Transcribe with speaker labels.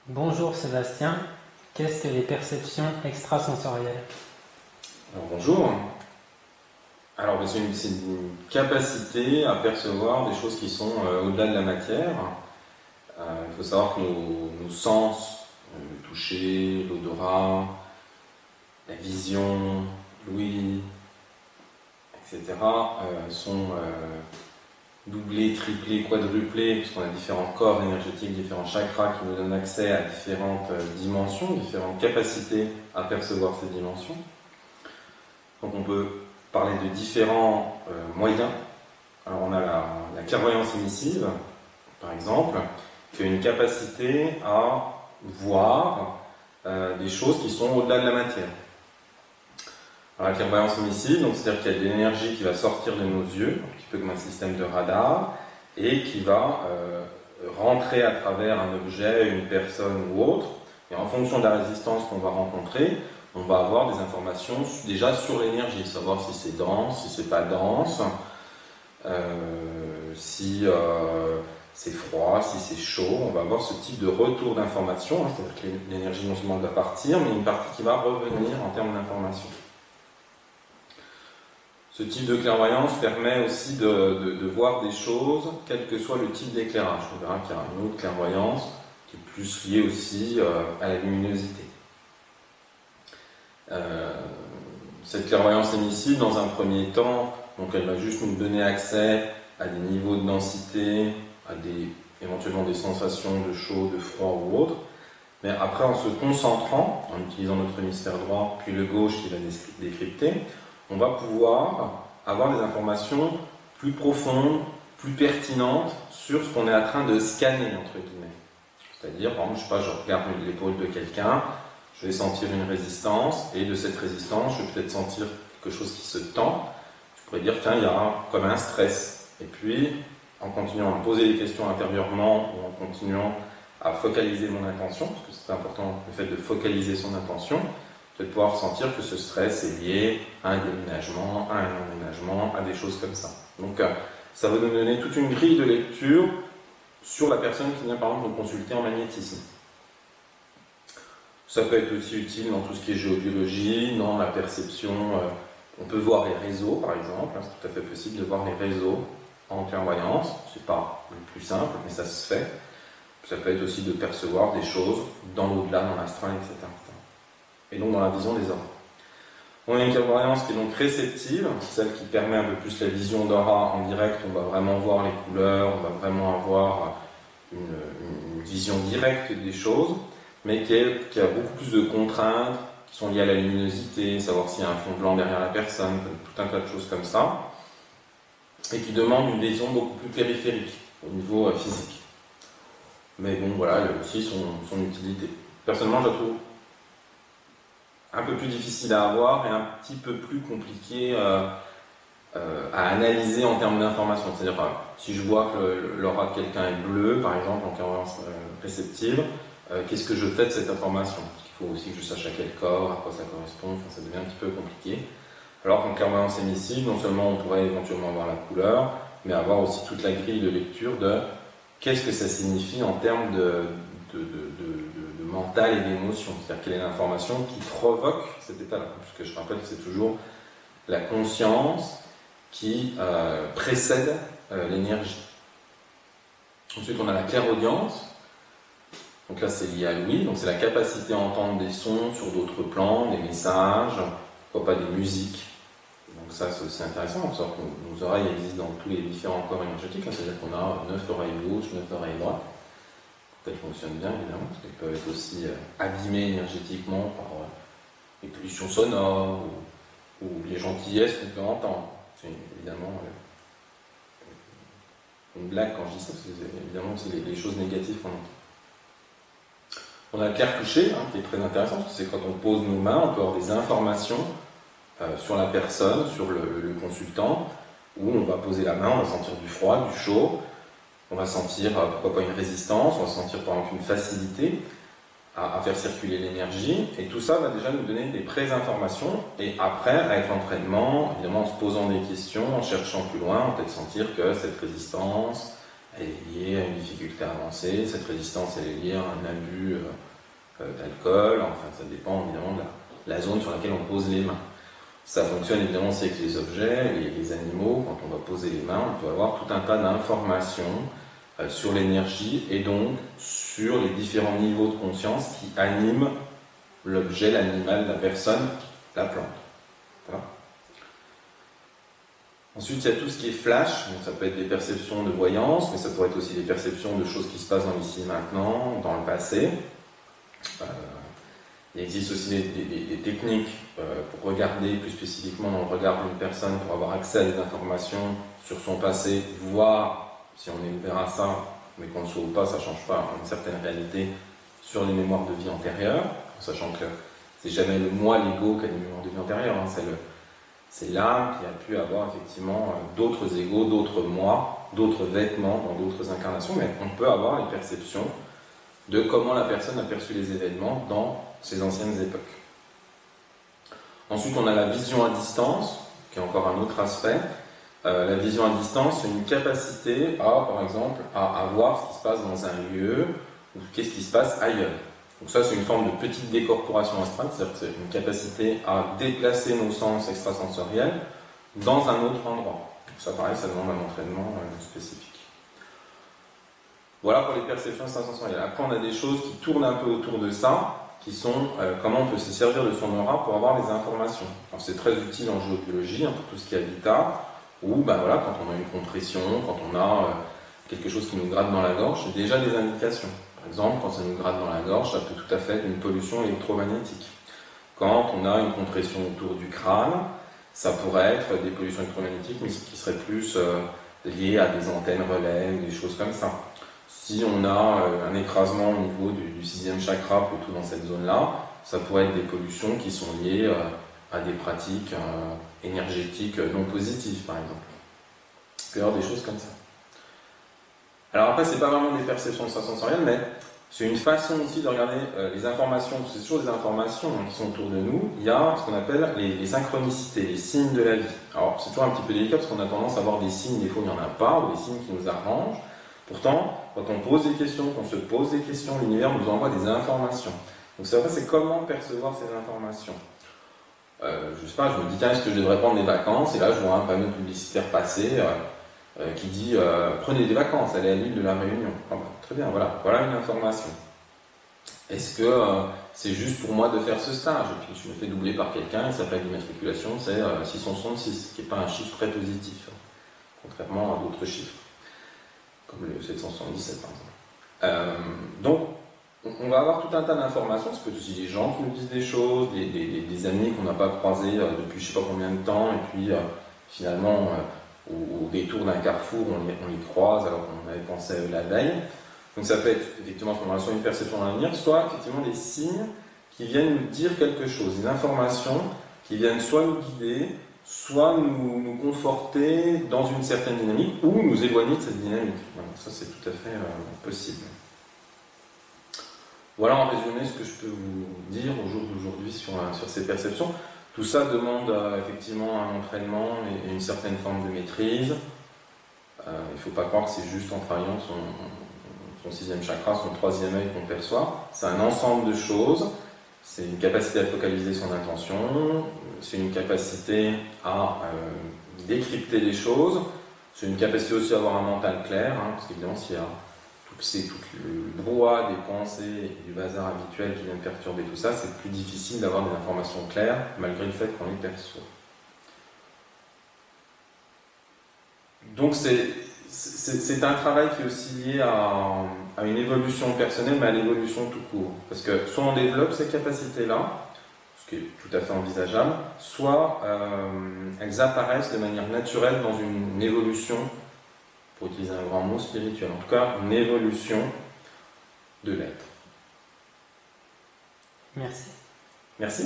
Speaker 1: Bonjour Sébastien, qu'est-ce que les perceptions extrasensorielles?
Speaker 2: Alors, bonjour. Alors, c'est une capacité à percevoir des choses qui sont au-delà de la matière. Il faut savoir que nos sens, le toucher, l'odorat, la vision, l'ouïe, etc., sont doublés, triplés, quadruplés, puisqu'on a différents corps énergétiques, différents chakras qui nous donnent accès à différentes dimensions, différentes capacités à percevoir ces dimensions. Donc on peut parler de différents moyens. Alors on a la clairvoyance émissive, par exemple, qui a une capacité à voir des choses qui sont au-delà de la matière. Alors la clairvoyance émissive, c'est-à-dire qu'il y a de l'énergie qui va sortir de nos yeux, un petit peu comme un système de radar, et qui va rentrer à travers un objet, une personne ou autre, et en fonction de la résistance qu'on va rencontrer, on va avoir des informations déjà sur l'énergie, savoir si c'est dense, si c'est pas dense, si c'est froid, si c'est chaud. On va avoir ce type de retour d'information, c'est-à-dire que l'énergie non seulement va partir, mais une partie qui va revenir en termes d'information. Ce type de clairvoyance permet aussi de voir des choses, quel que soit le type d'éclairage. On verra qu'il y a une autre clairvoyance qui est plus liée aussi à la luminosité. Cette clairvoyance émissive, dans un premier temps, donc elle va juste nous donner accès à des niveaux de densité, éventuellement des sensations de chaud, de froid ou autre. Mais après, en se concentrant, en utilisant notre hémisphère droit, puis le gauche qui va décrypter, on va pouvoir avoir des informations plus profondes, plus pertinentes sur ce qu'on est en train de scanner, entre guillemets. C'est-à-dire, par exemple, je regarde l'épaule de quelqu'un, je vais sentir une résistance, et de cette résistance, je vais peut-être sentir quelque chose qui se tend. Je pourrais dire, tiens, il y a comme un stress. Et puis, en continuant à me poser des questions intérieurement, ou en continuant à focaliser mon intention, parce que c'est important le fait de focaliser son intention, de pouvoir sentir que ce stress est lié à un déménagement, à un emménagement, à des choses comme ça. Donc, ça va nous donner toute une grille de lecture sur la personne qui vient par exemple nous consulter en magnétisme. Ça peut être aussi utile dans tout ce qui est géobiologie, dans la perception. On peut voir les réseaux, par exemple. C'est tout à fait possible de voir les réseaux en clairvoyance. C'est pas le plus simple, mais ça se fait. Ça peut être aussi de percevoir des choses dans l'au-delà, dans l'astral, etc. Et donc dans la vision des auras. On a une clairvoyance qui est donc réceptive, celle qui permet un peu plus la vision d'aura en direct. On va vraiment voir les couleurs, on va vraiment avoir une vision directe des choses, mais qui a beaucoup plus de contraintes, qui sont liées à la luminosité, savoir s'il y a un fond blanc derrière la personne, tout un tas de choses comme ça, et qui demande une vision beaucoup plus périphérique, au niveau physique. Mais bon, voilà, elle a aussi son utilité. Personnellement, je la trouve un peu plus difficile à avoir et un petit peu plus compliqué à analyser en termes d'information. C'est-à-dire, si je vois que l'aura de quelqu'un est bleu, par exemple, en clairvoyance réceptive, qu'est-ce que je fais de cette information? Parce qu'il faut aussi que je sache à quel corps, à quoi ça correspond, enfin, ça devient un petit peu compliqué. Alors qu'en clairvoyance émissive, non seulement on pourrait éventuellement avoir la couleur, mais avoir aussi toute la grille de lecture de qu'est-ce que ça signifie en termes de mental et d'émotion. C'est-à-dire quelle est l'information qui provoque cet état-là. Puisque je rappelle que c'est toujours la conscience qui précède l'énergie. Ensuite, on a la clairaudience. Donc là, c'est lié à l'ouïe. Donc c'est la capacité à entendre des sons sur d'autres plans, des messages, pourquoi pas des musiques. Donc ça, c'est aussi intéressant. Il faut savoir que nos oreilles existent dans tous les différents corps énergétiques. C'est-à-dire qu'on a 9 oreilles gauches, 9 oreilles droites. Elles fonctionnent bien, évidemment, parce qu'elles peuvent être aussi abîmées énergétiquement par les pollutions sonores ou les gentillesses qu'on peut entendre. C'est évidemment une blague quand je dis ça, parce que c'est évidemment aussi les choses négatives qu'on entend. On a le clair toucher, qui est très intéressant, parce que c'est quand on pose nos mains, on peut avoir des informations sur la personne, sur le consultant, où on va poser la main, on va sentir du froid, du chaud, on va sentir, pourquoi pas, une résistance, on va sentir par exemple une facilité à faire circuler l'énergie, et tout ça va déjà nous donner des pré-informations, et après, avec l'entraînement, évidemment en se posant des questions, en cherchant plus loin, on peut peut-être sentir que cette résistance, elle est liée à une difficulté avancée, cette résistance elle est liée à un abus d'alcool, enfin ça dépend évidemment de la zone sur laquelle on pose les mains. Ça fonctionne évidemment aussi avec les objets, les animaux, quand on va poser les mains, on peut avoir tout un tas d'informations sur l'énergie et donc sur les différents niveaux de conscience qui animent l'objet, l'animal, la personne, la plante. Voilà. Ensuite, il y a tout ce qui est flash, donc ça peut être des perceptions de voyance, mais ça pourrait être aussi des perceptions de choses qui se passent dans l'ici et maintenant, dans le passé. Il existe aussi des techniques pour regarder plus spécifiquement dans le regard d'une personne, pour avoir accès à des informations sur son passé, voir si on est ouvert à ça, mais qu'on ne soit pas, ça ne change pas une certaine réalité sur les mémoires de vie antérieures, sachant que c'est jamais le moi, l'ego qui a des mémoires de vie antérieures, hein, c'est l'âme qui a pu avoir effectivement d'autres égos, d'autres moi, d'autres vêtements dans d'autres incarnations, mais on peut avoir les perceptions de comment la personne a perçu les événements dans ces anciennes époques. Ensuite, on a la vision à distance, qui est encore un autre aspect. La vision à distance, c'est une capacité à, par exemple, à voir ce qui se passe dans un lieu, ou qu'est-ce qui se passe ailleurs. Donc ça, c'est une forme de petite décorporation astrale, c'est-à-dire que c'est une capacité à déplacer nos sens extrasensoriels dans un autre endroit. Donc ça, pareil, ça demande un entraînement spécifique. Voilà pour les perceptions extrasensorielles. Après, on a des choses qui tournent un peu autour de ça, qui sont comment on peut se servir de son aura pour avoir des informations. Alors, c'est très utile en géobiologie, hein, pour tout ce qui est habitat, ou ben, voilà, quand on a une compression, quand on a quelque chose qui nous gratte dans la gorge, c'est déjà des indications. Par exemple, quand ça nous gratte dans la gorge, ça peut tout à fait être une pollution électromagnétique. Quand on a une compression autour du crâne, ça pourrait être des pollutions électromagnétiques, mais qui seraient plus liées à des antennes relais ou des choses comme ça. Si on a un écrasement au niveau du 6e chakra, plutôt dans cette zone-là, ça pourrait être des pollutions qui sont liées à des pratiques énergétiques non positives, par exemple. Il peut y avoir des choses comme ça. Alors après, c'est pas vraiment des perceptions extrasensorielles, mais c'est une façon aussi de regarder les informations, c'est toujours des informations qui sont autour de nous. Il y a ce qu'on appelle les synchronicités, les signes de la vie. Alors c'est toujours un petit peu délicat parce qu'on a tendance à avoir des signes, des fois il n'y en a pas, ou des signes qui nous arrangent. Pourtant, quand on pose des questions, qu'on se pose des questions, l'univers nous envoie des informations. Donc c'est comment percevoir ces informations. Je sais pas, je me dis tiens, est-ce que je devrais prendre des vacances? Et là je vois un panneau publicitaire passer qui dit prenez des vacances, allez à l'île de la Réunion. Ah bah, très bien, voilà une information. Est-ce que c'est juste pour moi de faire ce stage? Et puis je me fais doubler par quelqu'un et sa plaque d'immatriculation c'est 666, qui n'est pas un chiffre très positif, contrairement à d'autres chiffres, comme le 777 par exemple. Donc on va avoir tout un tas d'informations, ça peut être aussi des gens qui nous disent des choses, des amis qu'on n'a pas croisés depuis je ne sais pas combien de temps, et puis finalement au détour d'un carrefour, on les croise alors qu'on avait pensé à eux la veille. Donc ça peut être effectivement à ce moment-là soit une perception dans l'avenir, soit effectivement des signes qui viennent nous dire quelque chose, des informations qui viennent soit nous guider, soit nous conforter dans une certaine dynamique, ou nous éloigner de cette dynamique. Voilà, ça c'est tout à fait possible. Voilà en résumé ce que je peux vous dire au jour d'aujourd'hui sur ces perceptions. Tout ça demande effectivement un entraînement et une certaine forme de maîtrise. Il ne faut pas croire que c'est juste en travaillant son 6e chakra, son 3e œil qu'on perçoit. C'est un ensemble de choses. C'est une capacité à focaliser son attention. C'est une capacité à décrypter les choses. C'est une capacité aussi à avoir un mental clair, hein, parce qu'évidemment s'il y a tout le brouhaha des pensées et du bazar habituel qui vient perturber tout ça, c'est plus difficile d'avoir des informations claires malgré le fait qu'on les perçoit. Donc c'est un travail qui est aussi lié à une évolution personnelle, mais à l'évolution tout court. Parce que soit on développe ces capacités-là, ce qui est tout à fait envisageable, soit elles apparaissent de manière naturelle dans une évolution, pour utiliser un grand mot, spirituel. En tout cas, une évolution de l'être.
Speaker 1: Merci.
Speaker 2: Merci.